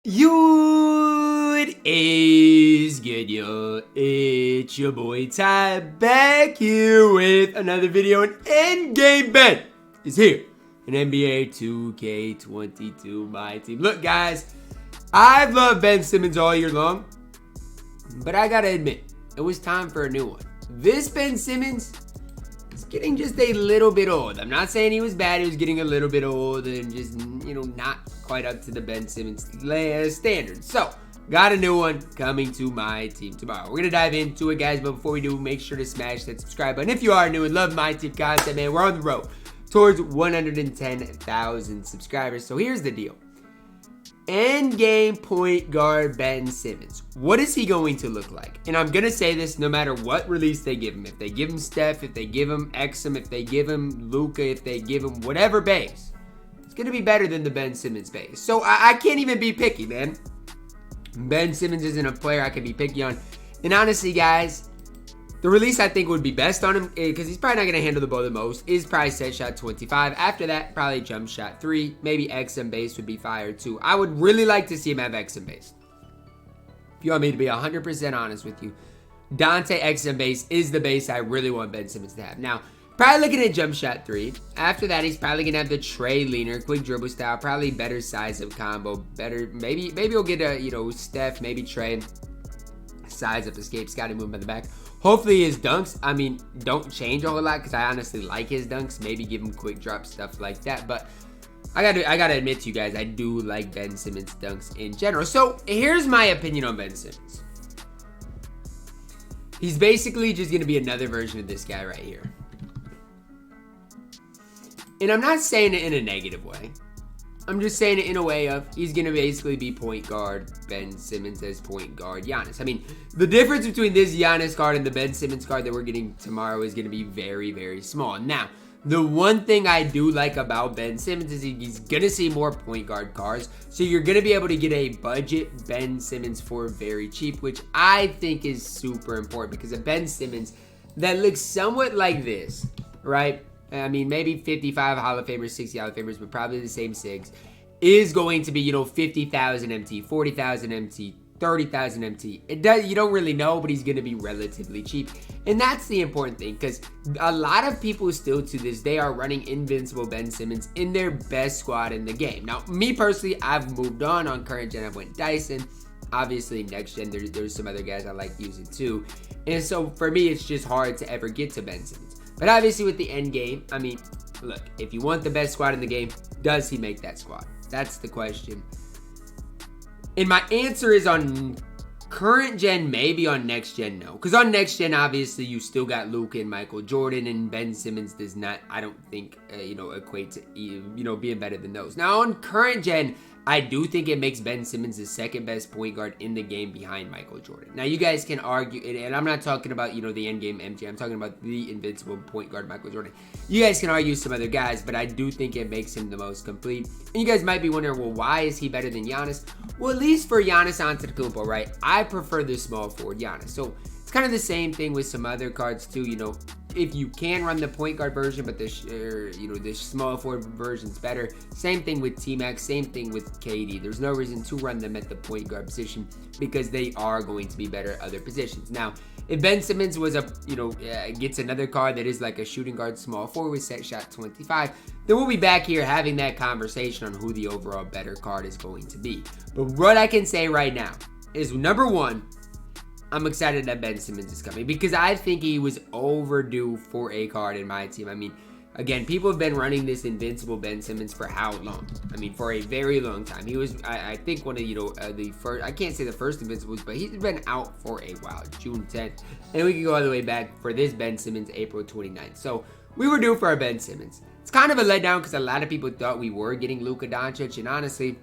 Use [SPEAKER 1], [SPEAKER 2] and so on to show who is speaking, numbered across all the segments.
[SPEAKER 1] It is good, yo. It's your boy Ty back here with another video. And Endgame Ben is here in NBA 2K22 MyTEAM. Look, guys, I've loved Ben Simmons all year long, but I gotta admit, it was time for a new one. This Ben Simmons is getting just a little bit old. I'm not saying he was bad. He was getting a little bit old and just, not quite up to the Ben Simmons standard. So, got a new one coming to my team tomorrow. We're going to dive into it, guys, but before we do, make sure to smash that subscribe button. If you are new and love my team content, man, we're on the road towards 110,000 subscribers. So, here's the deal. Endgame point guard Ben Simmons. What is he going to look like? And I'm going to say this no matter what release they give him. If they give him Steph, if they give him Exum, if they give him Luka, if they give him whatever base, it's going to be better than the Ben Simmons base. So I can't even be picky, man. Ben Simmons isn't a player I can be picky on. And honestly, guys, the release I think would be best on him, because he's probably not going to handle the ball the most, is probably set shot 25. After that, probably jump shot 3. Maybe XM base would be fire too. I would really like to see him have XM base. If you want me to be 100% honest with you, Dante XM base is the base I really want Ben Simmons to have. Now, probably looking at jump shot 3. After that, he's probably going to have the Trey leaner, quick dribble style, probably better size of combo, better, maybe he'll get a, Steph, maybe Trey, size up escape, scouting movement in the back. Hopefully his dunks, don't change a whole lot because I honestly like his dunks. Maybe give him quick drop, stuff like that. But I gotta admit to you guys, I do like Ben Simmons dunks in general. So here's my opinion on Ben Simmons. He's basically just gonna be another version of this guy right here. And I'm not saying it in a negative way. I'm just saying it in a way of he's going to basically be point guard Ben Simmons as point guard Giannis. I mean, the difference between this Giannis card and the Ben Simmons card that we're getting tomorrow is going to be very, very small. Now, the one thing I do like about Ben Simmons is he's going to see more point guard cards. So you're going to be able to get a budget Ben Simmons for very cheap, which I think is super important because a Ben Simmons that looks somewhat like this, right? I mean, maybe 55 Hall of Famers, 60 Hall of Famers, but probably the same SIGs, is going to be, 50,000 MT, 40,000 MT, 30,000 MT. You don't really know, but he's going to be relatively cheap. And that's the important thing, because a lot of people still to this day are running Invincible Ben Simmons in their best squad in the game. Now, me personally, I've moved on current gen. I went Dyson. Obviously, next gen, there's some other guys I like using too. And so, for me, it's just hard to ever get to Ben Simmons. But obviously with the end game, look, if you want the best squad in the game, does he make that squad? That's the question. And my answer is on current gen, maybe. On next gen, no. Because on next gen, obviously, you still got Luka and Michael Jordan, and Ben Simmons does not, I don't think, equate to, being better than those. Now, on current gen, I do think it makes Ben Simmons the second best point guard in the game behind Michael Jordan. Now, you guys can argue, and I'm not talking about, the endgame MJ. I'm talking about the invincible point guard Michael Jordan. You guys can argue some other guys, but I do think it makes him the most complete. And you guys might be wondering, well, why is he better than Giannis? Well, at least for Giannis Antetokounmpo, right? I prefer the small forward Giannis. So it's kind of the same thing with some other cards too, if you can run the point guard version, but the small forward version's better. Same thing with T-Max, same thing with KD. There's no reason to run them at the point guard position because they are going to be better at other positions. Now, if Ben Simmons was gets another card that is like a shooting guard small forward with set shot 25, then we'll be back here having that conversation on who the overall better card is going to be. But what I can say right now is, number one, I'm excited that Ben Simmons is coming because I think he was overdue for a card in my team. Again, people have been running this invincible Ben Simmons for how long? For a very long time. He was, I think, one of, the first, I can't say the first invincibles, but he's been out for a while, June 10th. And we can go all the way back for this Ben Simmons, April 29th. So we were due for our Ben Simmons. It's kind of a letdown because a lot of people thought we were getting Luka Doncic, and honestly,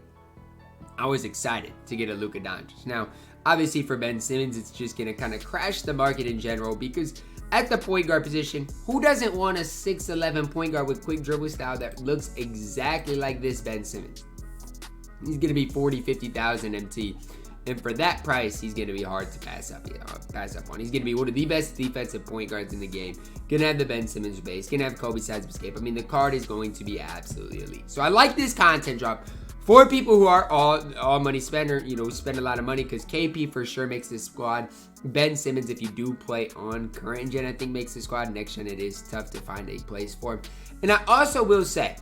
[SPEAKER 1] I was excited to get a Luka Doncic. Now, obviously for Ben Simmons, it's just going to kind of crash the market in general because at the point guard position, who doesn't want a 6'11 point guard with quick dribble style that looks exactly like this Ben Simmons? He's going to be 40, 50,000 MT. And for that price, he's going to be hard to pass up on. He's going to be one of the best defensive point guards in the game. Going to have the Ben Simmons base. Going to have Kobe size of escape. The card is going to be absolutely elite. So I like this content drop For people who are all money spender, spend a lot of money, because KP for sure makes this squad. Ben Simmons, if you do play on current gen, I think makes the squad. Next gen, it is tough to find a place for him. And I also will say,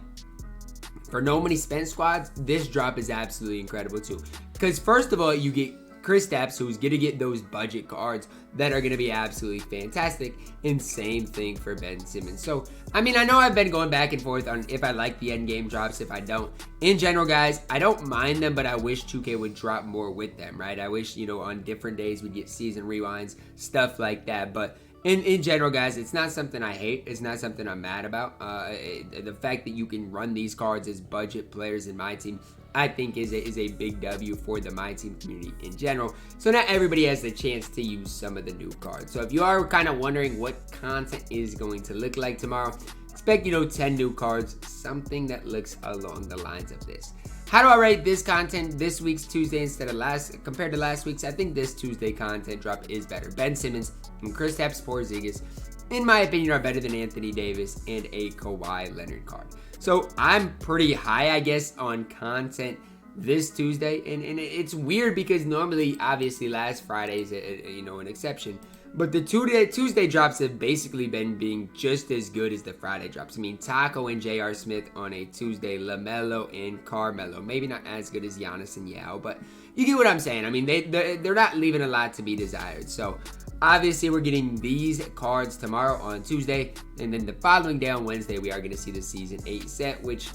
[SPEAKER 1] for no money spent squads, this drop is absolutely incredible too. Because first of all, you get Kristaps, who's going to get those budget cards that are going to be absolutely fantastic. And same thing for Ben Simmons. So, I mean, I know I've been going back and forth on if I like the end game drops, if I don't. In general, guys, I don't mind them, but I wish 2K would drop more with them, right? I wish, on different days we'd get season rewinds, stuff like that. But in general, guys, it's not something I hate. It's not something I'm mad about. The fact that you can run these cards as budget players in my team, I think is a big W for the MyTEAM community in general. So not everybody has the chance to use some of the new cards. So if you are kind of wondering what content is going to look like tomorrow, expect 10 new cards, something that looks along the lines of this. How do I rate this content this week's Tuesday compared to last week's? I think this Tuesday content drop is better. Ben Simmons and Kristaps Porzingis, in my opinion, are better than Anthony Davis and a Kawhi Leonard card. So I'm pretty high, I guess, on content this Tuesday. And it's weird because normally, obviously, last Friday is an exception. But the Tuesday drops have basically been being just as good as the Friday drops. I mean, Taco and J.R. Smith on a Tuesday, LaMelo and Carmelo. Maybe not as good as Giannis and Yao, but you get what I'm saying. I mean, they're not leaving a lot to be desired. So obviously, we're getting these cards tomorrow on Tuesday. And then the following day on Wednesday, we are going to see the Season 8 set, which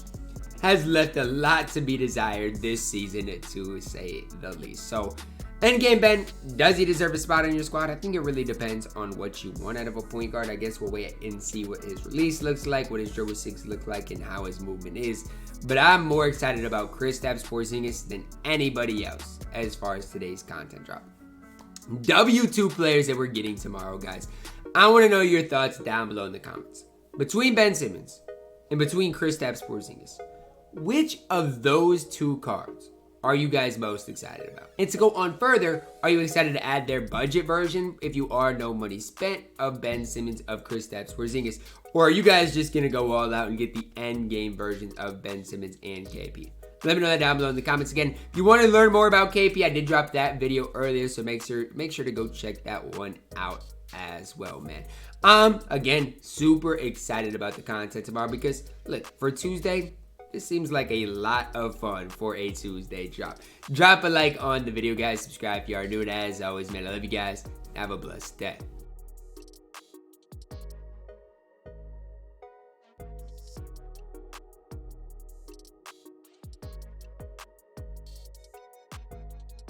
[SPEAKER 1] has left a lot to be desired this season, to say the least. So, endgame Ben, does he deserve a spot on your squad? I think it really depends on what you want out of a point guard. I guess we'll wait and see what his release looks like, what his dribble 6 look like, and how his movement is. But I'm more excited about Kristaps Porzingis than anybody else as far as today's content drop. W2 players that we're getting tomorrow, guys. I want to know your thoughts down below in the comments. Between Ben Simmons and between Kristaps Porzingis, which of those two cards are you guys most excited about? And to go on further, are you excited to add their budget version, if you are, no money spent, of Ben Simmons, of Kristaps Porzingis? Or are you guys just going to go all out and get the end game versions of Ben Simmons and KP? Let me know that down below in the comments. Again, if you want to learn more about KP, I did drop that video earlier, so make sure to go check that one out as well, man. Again, super excited about the content tomorrow because, look, for Tuesday, this seems like a lot of fun for a Tuesday drop. Drop a like on the video, guys. Subscribe if you are new, and as always, man, I love you guys. Have a blessed day.